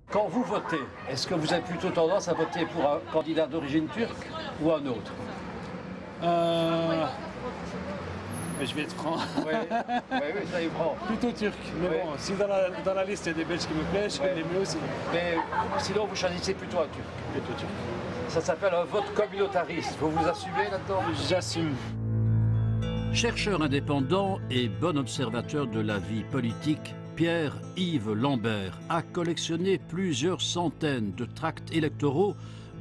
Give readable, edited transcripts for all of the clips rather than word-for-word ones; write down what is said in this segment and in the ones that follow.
Quand vous votez, est-ce que vous avez plutôt tendance à voter pour un candidat d'origine turque ou un autre? Je vais être franc. Oui, ça y prend. Plutôt turc. Mais bon, si dans la liste il y a des Belges qui me plaisent, je les mieux aussi. Mais sinon, vous choisissez plutôt un turc. Plutôt turc. Ça s'appelle un vote communautariste. Vous vous assumez là-dedans? J'assume. Chercheur indépendant et bon observateur de la vie politique, Pierre-Yves Lambert a collectionné plusieurs centaines de tracts électoraux,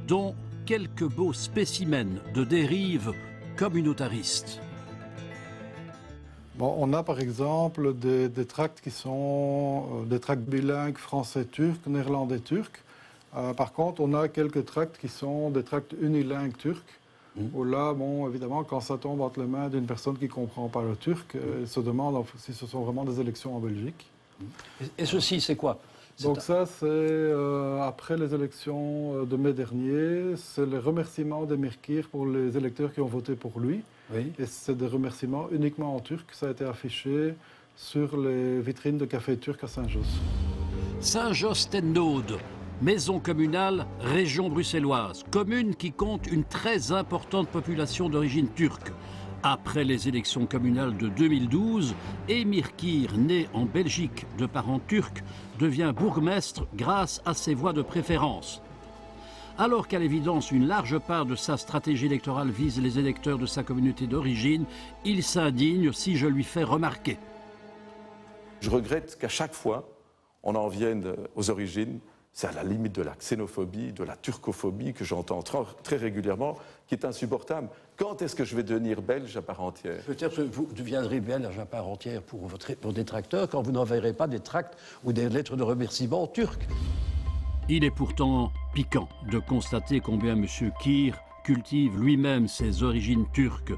dont quelques beaux spécimens de dérive communautariste. Bon, on a par exemple des tracts qui sont des tracts bilingues français-turc, néerlandais-turc. Par contre, on a quelques tracts qui sont des tracts unilingues turcs. Où là, bon, évidemment, quand ça tombe entre les mains d'une personne qui ne comprend pas le turc, elle se demande si ce sont vraiment des élections en Belgique. Et ceci, c'est quoi? Donc ça, c'est après les élections de mai dernier, c'est les remerciements d'Emir Kir pour les électeurs qui ont voté pour lui. Oui. Et c'est des remerciements uniquement en turc. Ça a été affiché sur les vitrines de café turc à Saint-Josse. Saint-Josse-ten-Noode, maison communale, région bruxelloise, commune qui compte une très importante population d'origine turque. Après les élections communales de 2012, Emir Kir, né en Belgique de parents turcs, devient bourgmestre grâce à ses voix de préférence. Alors qu'à l'évidence, une large part de sa stratégie électorale vise les électeurs de sa communauté d'origine, il s'indigne si je lui fais remarquer. Je regrette qu'à chaque fois, on en vienne aux origines. C'est à la limite de la xénophobie, de la turcophobie que j'entends très régulièrement, qui est insupportable. Quand est-ce que je vais devenir belge à part entière? Peut-être que vous deviendrez belge à part entière pour vos détracteurs quand vous n'enverrez pas des tracts ou des lettres de remerciement turques. Il est pourtant piquant de constater combien M. Kir cultive lui-même ses origines turques.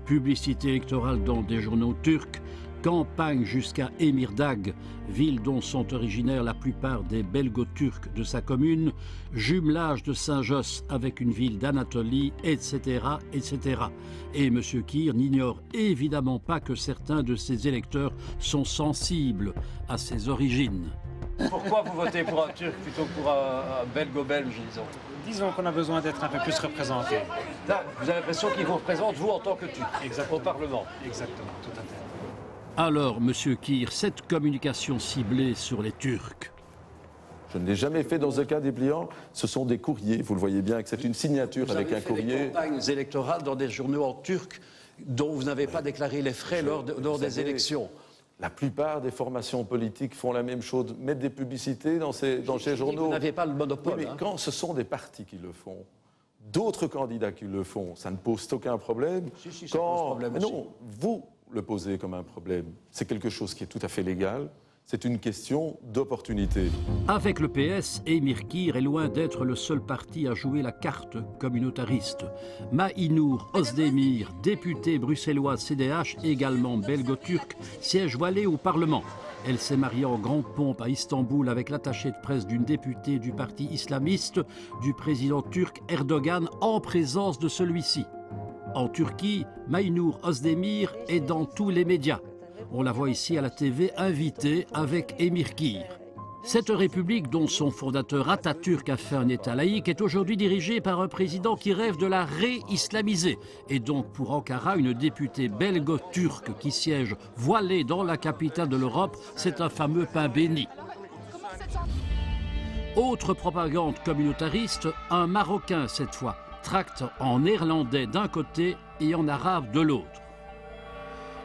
Publicité électorale dans des journaux turcs, campagne jusqu'à Emirdağ, ville dont sont originaires la plupart des belgo-turcs de sa commune, jumelage de Saint-Josse avec une ville d'Anatolie, etc., etc. Et M. Kir n'ignore évidemment pas que certains de ses électeurs sont sensibles à ses origines. Pourquoi vous votez pour un Turc plutôt que pour un belgo-belge, disons? Disons qu'on a besoin d'être un peu plus représenté. Là, vous avez l'impression qu'il vous représente, vous, en tant que Turc, au Parlement? Exactement, tout à fait. Alors, M. Kir, cette communication ciblée sur les Turcs? Je ne l'ai jamais fait dans un cas dépliant. Ce sont des courriers, vous le voyez bien, que c'est une signature avec un courrier. Vous avez fait des campagnes électorales dans des journaux en turc dont vous n'avez pas déclaré les frais lors des élections. La plupart des formations politiques font la même chose, mettent des publicités dans ces journaux. Vous n'avez pas le monopole. Oui, mais quand ce sont des partis qui le font, d'autres candidats qui le font, ça ne pose aucun problème. Si, ça pose problème mais aussi. non, vous le posez comme un problème. C'est quelque chose qui est tout à fait légal. C'est une question d'opportunité. Avec le PS, Emir Kir est loin d'être le seul parti à jouer la carte communautariste. Maïnour Özdemir, député bruxellois CDH, également belgo-turc, siège voilé au Parlement. Elle s'est mariée en grande pompe à Istanbul avec l'attaché de presse d'une députée du parti islamiste du président turc Erdogan en présence de celui-ci. En Turquie, Maïnour Özdemir est dans tous les médias. On la voit ici à la TV invitée avec Emir Kir. Cette république, dont son fondateur Atatürk a fait un État laïque, est aujourd'hui dirigée par un président qui rêve de la ré-islamiser. Et donc pour Ankara, une députée belgo-turque qui siège voilée dans la capitale de l'Europe, c'est un fameux pain béni. Autre propagande communautariste, un Marocain cette fois, tract en néerlandais d'un côté et en arabe de l'autre.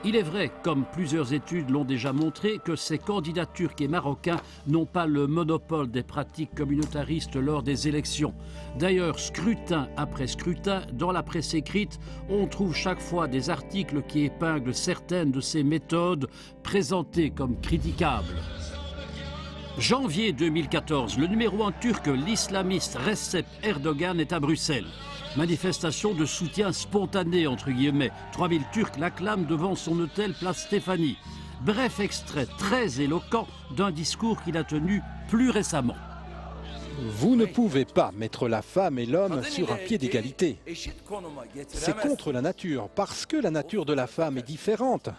Il est vrai, comme plusieurs études l'ont déjà montré, que ces candidats turcs et marocains n'ont pas le monopole des pratiques communautaristes lors des élections. D'ailleurs, scrutin après scrutin, dans la presse écrite, on trouve chaque fois des articles qui épinglent certaines de ces méthodes présentées comme critiquables. Janvier 2014, le numéro 1 turc, l'islamiste Recep Erdogan, est à Bruxelles. Manifestation de soutien spontané, entre guillemets. 3000 Turcs l'acclament devant son hôtel place Stéphanie. Bref extrait très éloquent d'un discours qu'il a tenu plus récemment. Vous ne pouvez pas mettre la femme et l'homme sur un pied d'égalité. C'est contre la nature, parce que la nature de la femme est différente.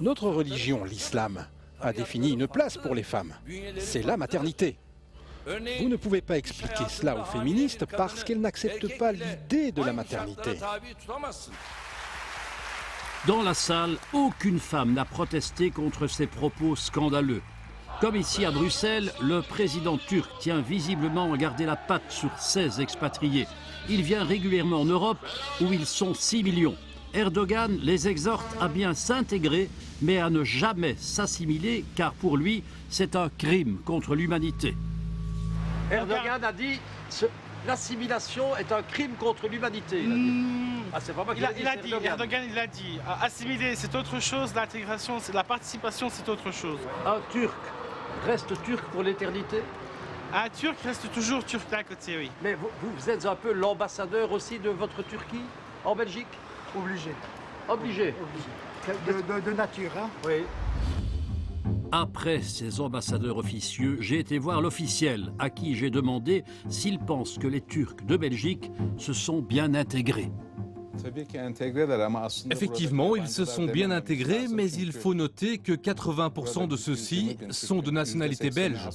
Notre religion, l'islam, a défini une place pour les femmes. C'est la maternité. Vous ne pouvez pas expliquer cela aux féministes parce qu'elles n'acceptent pas l'idée de la maternité. Dans la salle, aucune femme n'a protesté contre ces propos scandaleux. Comme ici à Bruxelles, le président turc tient visiblement à garder la patte sur 16 expatriés. Il vient régulièrement en Europe où ils sont 6 millions. Erdogan les exhorte à bien s'intégrer, mais à ne jamais s'assimiler, car pour lui, c'est un crime contre l'humanité. Erdogan a dit l'assimilation est un crime contre l'humanité. C'est vraiment Erdogan, il a dit. Assimiler, c'est autre chose. L'intégration, la participation, c'est autre chose. Un Turc reste turc pour l'éternité? Un Turc reste toujours turc d'un côté, oui. Mais vous êtes un peu l'ambassadeur aussi de votre Turquie en Belgique? Obligé. Obligé. De nature, hein. Oui. Après ces ambassadeurs officieux, j'ai été voir l'officiel, à qui j'ai demandé s'il pense que les Turcs de Belgique se sont bien intégrés. Effectivement, ils se sont bien intégrés, mais il faut noter que 80% de ceux-ci sont de nationalité belge.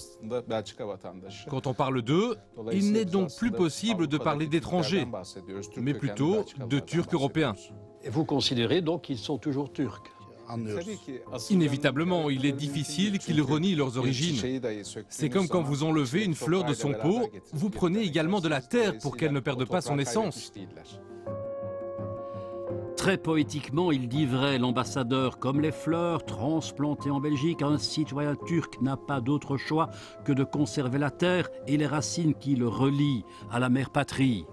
Quand on parle d'eux, il n'est donc plus possible de parler d'étrangers, mais plutôt de Turcs européens. Et vous considérez donc qu'ils sont toujours turcs? Inévitablement, il est difficile qu'ils renient leurs origines. C'est comme quand vous enlevez une fleur de son pot, vous prenez également de la terre pour qu'elle ne perde pas son essence. Très poétiquement, il dit vrai, l'ambassadeur, comme les fleurs transplantées en Belgique, un citoyen turc n'a pas d'autre choix que de conserver la terre et les racines qui le relient à la mère patrie.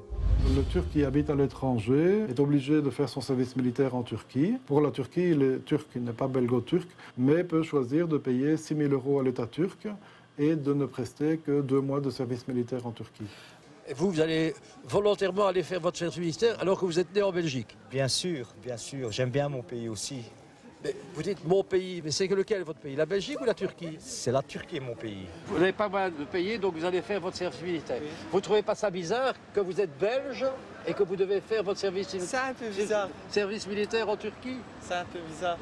Le Turc qui habite à l'étranger est obligé de faire son service militaire en Turquie. Pour la Turquie, le Turc n'est pas belgo-turc, mais peut choisir de payer 6 000 € à l'État turc et de ne prester que 2 mois de service militaire en Turquie. Et vous allez volontairement aller faire votre service militaire alors que vous êtes né en Belgique? Bien sûr, j'aime bien mon pays aussi. Mais vous dites mon pays, mais c'est que lequel votre pays? La Belgique ou la Turquie? C'est la Turquie mon pays. Vous n'avez pas moyen de payer, donc vous allez faire votre service militaire. Oui. Vous ne trouvez pas ça bizarre que vous êtes belge et que vous devez faire votre service militaire? C'est un peu bizarre. Service militaire en Turquie? C'est un peu bizarre.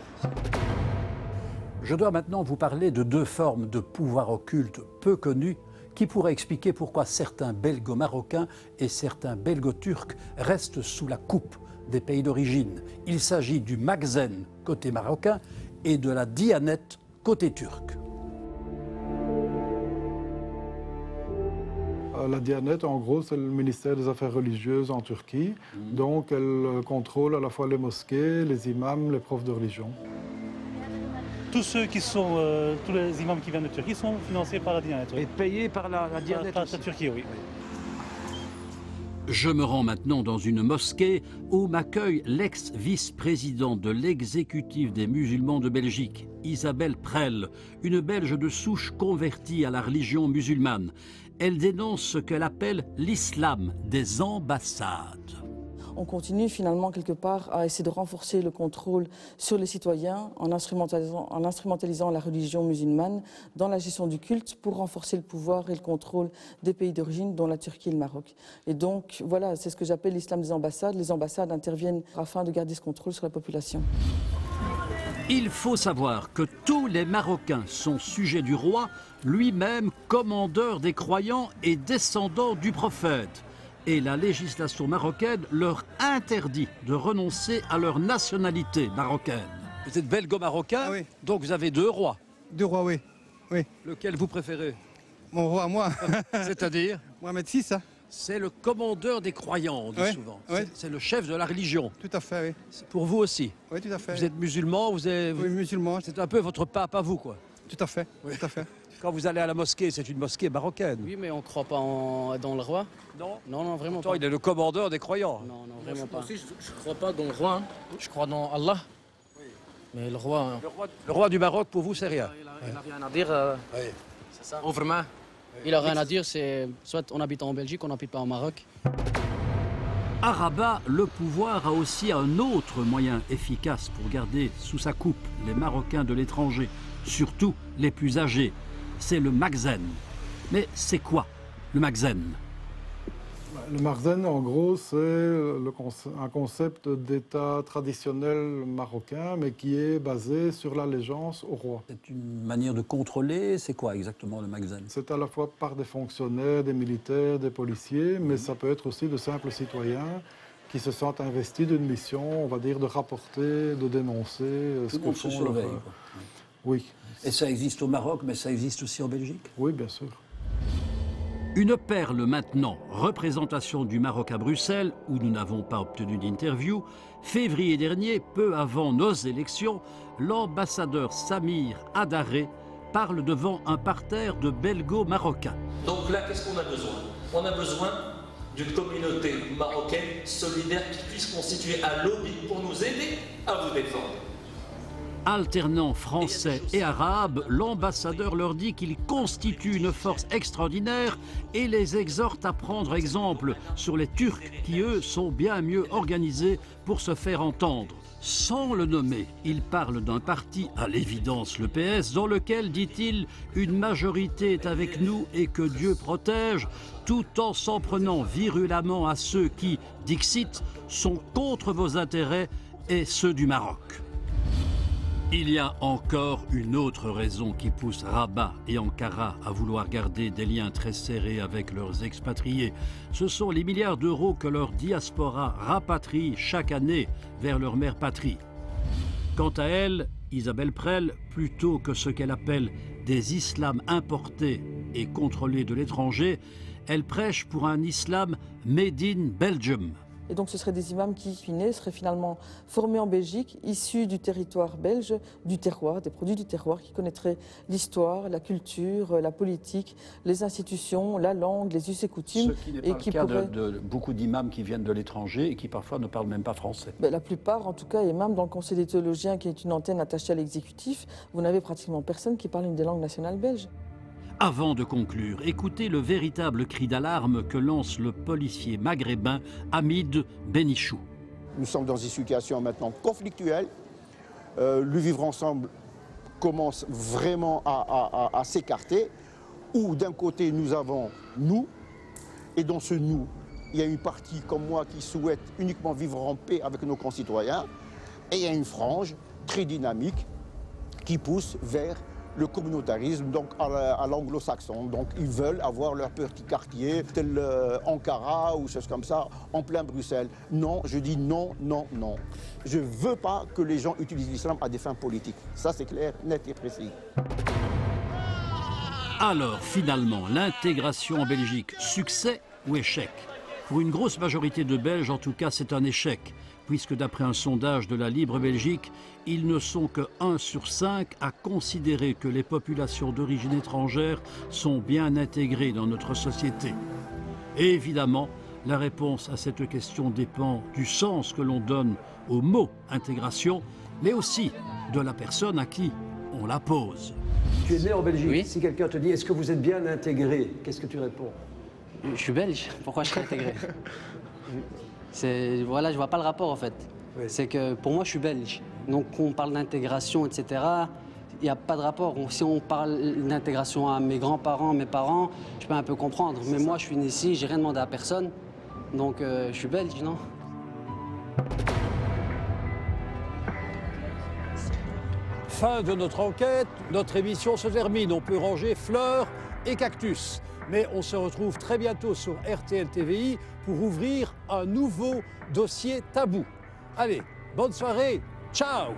Je dois maintenant vous parler de 2 formes de pouvoir occulte peu connues qui pourraient expliquer pourquoi certains belgo-marocains et certains belgo-turcs restent sous la coupe des pays d'origine. Il s'agit du Magzen côté marocain et de la Diyanet côté turc. La Diyanet, en gros, c'est le ministère des Affaires religieuses en Turquie. Donc, elle contrôle à la fois les mosquées, les imams, les profs de religion. Tous les imams qui viennent de Turquie sont financés par la Diyanet. Et payés par la Diyanet par la Turquie, oui. Je me rends maintenant dans une mosquée où m'accueille l'ex-vice-président de l'exécutif des musulmans de Belgique, Isabelle Prel, une Belge de souche convertie à la religion musulmane. Elle dénonce ce qu'elle appelle l'islam des ambassades. On continue finalement quelque part à essayer de renforcer le contrôle sur les citoyens en instrumentalisant la religion musulmane dans la gestion du culte pour renforcer le pouvoir et le contrôle des pays d'origine, dont la Turquie et le Maroc. Et donc voilà, c'est ce que j'appelle l'islam des ambassades. Les ambassades interviennent afin de garder ce contrôle sur la population. Il faut savoir que tous les Marocains sont sujets du roi, lui-même commandeur des croyants et descendant du prophète. Et la législation marocaine leur interdit de renoncer à leur nationalité marocaine. Vous êtes belgo-marocain, Ah oui. donc vous avez 2 rois. 2 rois, oui. Lequel vous préférez? Mon roi, moi. C'est-à-dire? Mohamed VI, hein. C'est le commandeur des croyants, on dit souvent. Oui. C'est le chef de la religion. Tout à fait, oui. C'est pour vous aussi. Oui, tout à fait. Vous êtes musulman, Oui, musulman. c'est un peu votre pape à vous, quoi. Tout à fait, tout à fait. Quand vous allez à la mosquée, c'est une mosquée marocaine. Oui, mais on ne croit pas dans le roi. Non? Non, vraiment Pourtant, pas. il est le commandeur des croyants. Non, vraiment pas. Moi aussi, je ne crois pas dans le roi. Je crois dans Allah. Oui. Mais le roi... Le roi du Maroc, pour vous, c'est rien. Il n'a rien à dire. Oui. C'est ça. Vraiment. Il n'a rien à dire, c'est soit on habite en Belgique, on n'habite pas au Maroc. À Rabat, le pouvoir a aussi un autre moyen efficace pour garder sous sa coupe les Marocains de l'étranger, surtout les plus âgés. C'est le Magzen. Mais c'est quoi le Magzen? Le Marzen, en gros, c'est un concept d'État traditionnel marocain, mais qui est basé sur l'allégeance au roi. C'est une manière de contrôler, c'est quoi exactement le Marzen? C'est à la fois par des fonctionnaires, des militaires, des policiers, mais ça peut être aussi de simples citoyens qui se sentent investis d'une mission, on va dire, de rapporter, de dénoncer ce que font leurs... Oui. Et ça existe au Maroc, mais ça existe aussi en Belgique? Oui, bien sûr. Une perle maintenant, représentation du Maroc à Bruxelles, où nous n'avons pas obtenu d'interview. Février dernier, peu avant nos élections, l'ambassadeur Samir Adaré parle devant un parterre de belgo-marocains. Donc là, qu'est-ce qu'on a besoin? On a besoin d'une communauté marocaine solidaire qui puisse constituer un lobby pour nous aider à vous défendre. Alternant français et arabe, l'ambassadeur leur dit qu'il constitue une force extraordinaire et les exhorte à prendre exemple sur les Turcs qui, eux, sont bien mieux organisés pour se faire entendre. Sans le nommer, il parle d'un parti, à l'évidence le PS, dans lequel, dit-il, une majorité est avec nous et que Dieu protège, tout en s'en prenant virulemment à ceux qui, dixit, sont contre vos intérêts et ceux du Maroc. Il y a encore une autre raison qui pousse Rabat et Ankara à vouloir garder des liens très serrés avec leurs expatriés. Ce sont les milliards d'euros que leur diaspora rapatrie chaque année vers leur mère patrie. Quant à elle, Isabelle Prel, plutôt que ce qu'elle appelle des islams importés et contrôlés de l'étranger, elle prêche pour un islam made in Belgium. Et donc ce seraient des imams qui, seraient finalement formés en Belgique, issus du territoire belge, du terroir, des produits du terroir, qui connaîtraient l'histoire, la culture, la politique, les institutions, la langue, les us et coutumes. Ce qui n'est pas le cas de beaucoup d'imams qui viennent de l'étranger et qui parfois ne parlent même pas français. La plupart, en tout cas, et même dans le Conseil des théologiens, qui est une antenne attachée à l'exécutif, vous n'avez pratiquement personne qui parle une des langues nationales belges. Avant de conclure, écoutez le véritable cri d'alarme que lance le policier maghrébin Hamid Benichou. Nous sommes dans une situation maintenant conflictuelle. Le vivre ensemble commence vraiment à s'écarter. Où d'un côté nous avons nous, et dans ce nous, il y a une partie comme moi qui souhaite uniquement vivre en paix avec nos concitoyens. Et il y a une frange très dynamique qui pousse vers le communautarisme, donc à l'anglo-saxon. Donc ils veulent avoir leur petit quartier, tel Ankara ou choses comme ça, en plein Bruxelles. Non, je dis non, non, non. Je ne veux pas que les gens utilisent l'islam à des fins politiques. Ça c'est clair, net et précis. Alors finalement, l'intégration en Belgique, succès ou échec? Pour une grosse majorité de Belges, en tout cas, c'est un échec, puisque d'après un sondage de la Libre Belgique, ils ne sont que 1 sur 5 à considérer que les populations d'origine étrangère sont bien intégrées dans notre société. Et évidemment, la réponse à cette question dépend du sens que l'on donne au mot intégration, mais aussi de la personne à qui on la pose. Tu es né en Belgique. Oui. Si quelqu'un te dit « Est-ce que vous êtes bien intégré ?» qu'est-ce que tu réponds? Je suis belge, pourquoi je serais intégré? Voilà, je vois pas le rapport en fait. Oui. C'est que pour moi je suis belge. Donc on parle d'intégration, etc. Il n'y a pas de rapport. Si on parle d'intégration à mes grands-parents, mes parents, je peux un peu comprendre. Mais moi je suis né ici, j'ai rien demandé à personne. Donc je suis belge, non? Fin de notre enquête, notre émission se termine. On peut ranger fleurs et cactus. Mais on se retrouve très bientôt sur RTL TVI pour ouvrir un nouveau dossier tabou. Allez, bonne soirée, ciao!